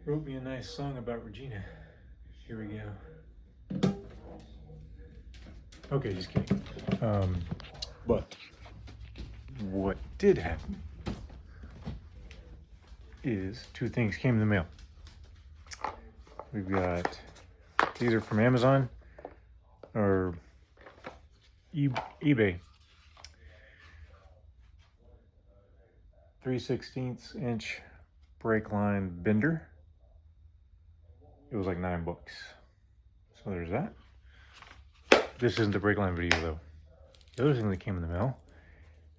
wrote me a nice song about Regina. Here we go. Okay, just kidding. But what did happen is two things came in the mail. We've got, these are from Amazon or eBay. 3/16 inch brake line bender. It was like $9. So there's that. This isn't the brake line video though. The other thing that came in the mail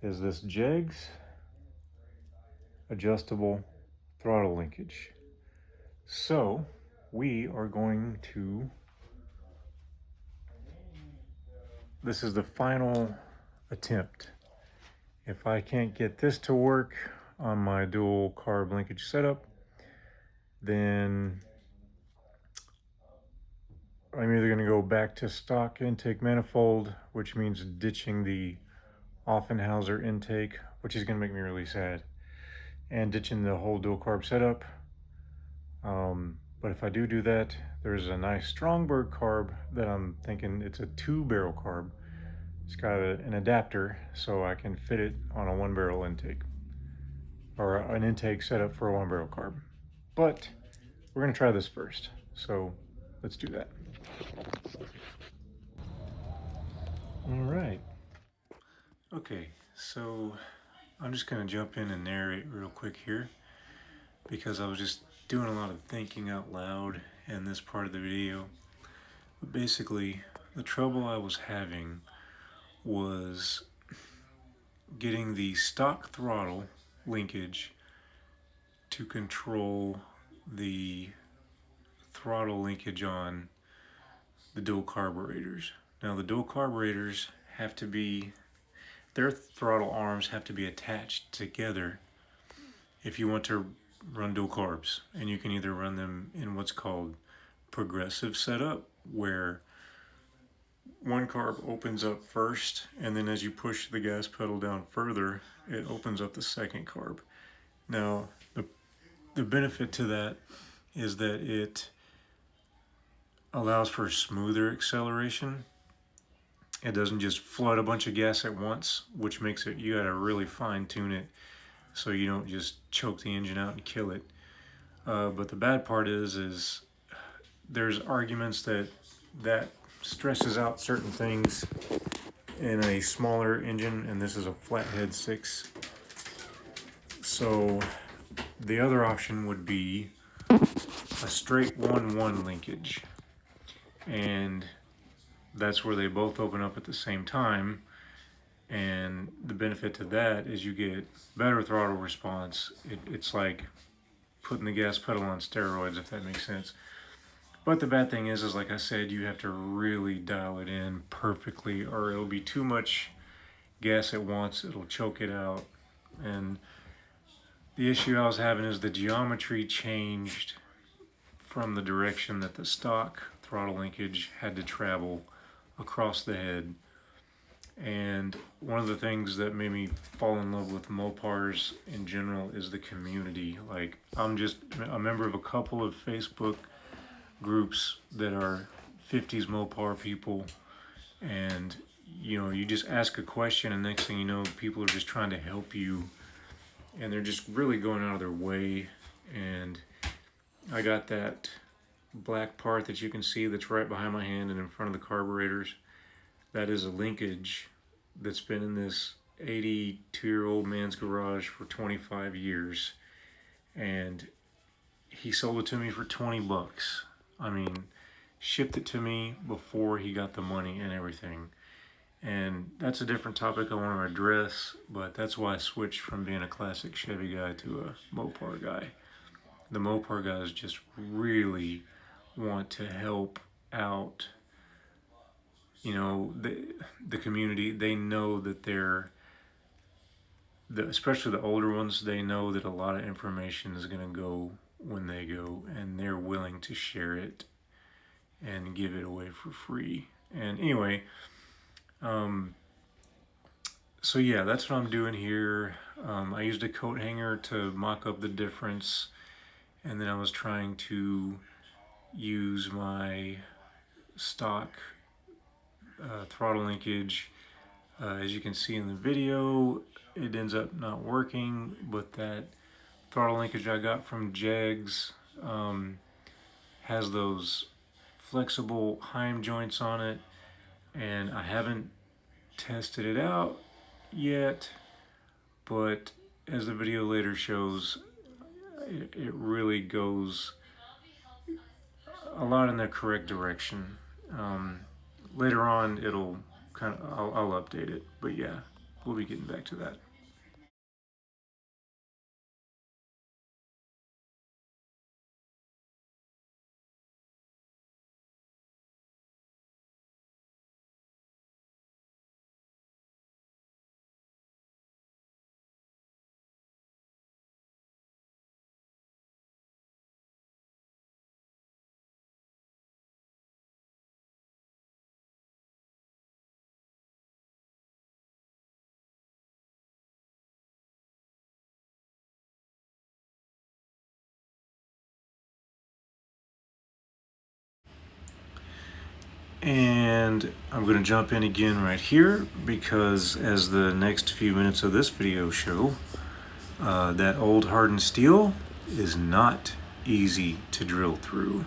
is this Jegs adjustable throttle linkage. So we are going to, this is the final attempt. If I can't get this to work on my dual carb linkage setup, then I'm either going to go back to stock intake manifold, which means ditching the Offenhauser intake, which is going to make me really sad, and ditching the whole dual carb setup. But if I do that, there's a nice Strongberg carb that I'm thinking it's a 2-barrel carb. It's got an adapter so I can fit it on a 1-barrel intake, or an intake setup for a 1-barrel carb. But we're going to try this first, so let's do that. All right. Okay, so I'm just going to jump in and narrate real quick here, because I was just doing a lot of thinking out loud in this part of the video. But basically, the trouble I was having was getting the stock throttle linkage to control the throttle linkage on the dual carburetors. Now the dual carburetors have to be, their throttle arms have to be attached together if you want to run dual carbs, and you can either run them in what's called progressive setup, where one carb opens up first, and then as you push the gas pedal down further, it opens up the second carb. Now the benefit to that is that it allows for smoother acceleration. It doesn't just flood a bunch of gas at once, which makes it, you gotta really fine tune it so you don't just choke the engine out and kill it. But the bad part is there's arguments that stresses out certain things in a smaller engine, and this is a flathead 6. So the other option would be a straight 1-1 linkage, and that's where they both open up at the same time. And the benefit to that is you get better throttle response. It's like putting the gas pedal on steroids, if that makes sense. But the bad thing is like I said, you have to really dial it in perfectly, or it'll be too much gas at once. It'll choke it out. And the issue I was having is the geometry changed from the direction that the stock throttle linkage had to travel across the head. And one of the things that made me fall in love with Mopars in general is the community. Like, I'm just a member of a couple of Facebook groups that are 50's Mopar people, and you know, you just ask a question and next thing you know, people are just trying to help you, and they're just really going out of their way. And I got that black part that you can see that's right behind my hand and in front of the carburetors. That is a linkage that's been in this 82-year-old man's garage for 25 years. And he sold it to me for $20. I mean, shipped it to me before he got the money and everything. And that's a different topic I want to address, but that's why I switched from being a classic Chevy guy to a Mopar guy. The Mopar guys just really want to help out, you know, the community. They know that especially the older ones, they know that a lot of information is going to go when they go, and they're willing to share it and give it away for free. And anyway, so yeah, that's what I'm doing here. I used a coat hanger to mock up the difference, and then I was trying to use my stock throttle linkage. As you can see in the video, it ends up not working, but that throttle linkage I got from Jegs has those flexible Heim joints on it, and I haven't tested it out yet, but as the video later shows, it really goes a lot in the correct direction. Later on, it'll I'll update it, but yeah, we'll be getting back to that. And I'm going to jump in again right here because as the next few minutes of this video show, that old hardened steel is not easy to drill through.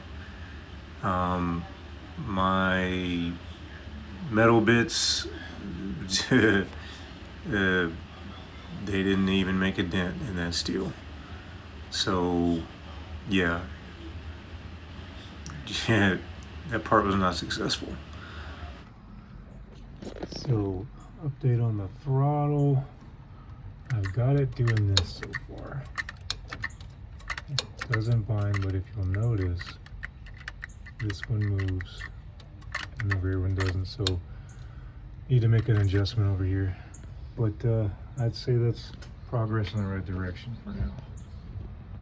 My metal bits, they didn't even make a dent in that steel. So yeah, that part was not successful. So, update on the throttle. I've got it doing this so far. It doesn't bind, but if you'll notice, this one moves and the rear one doesn't, so need to make an adjustment over here. But I'd say that's progress in the right direction for now.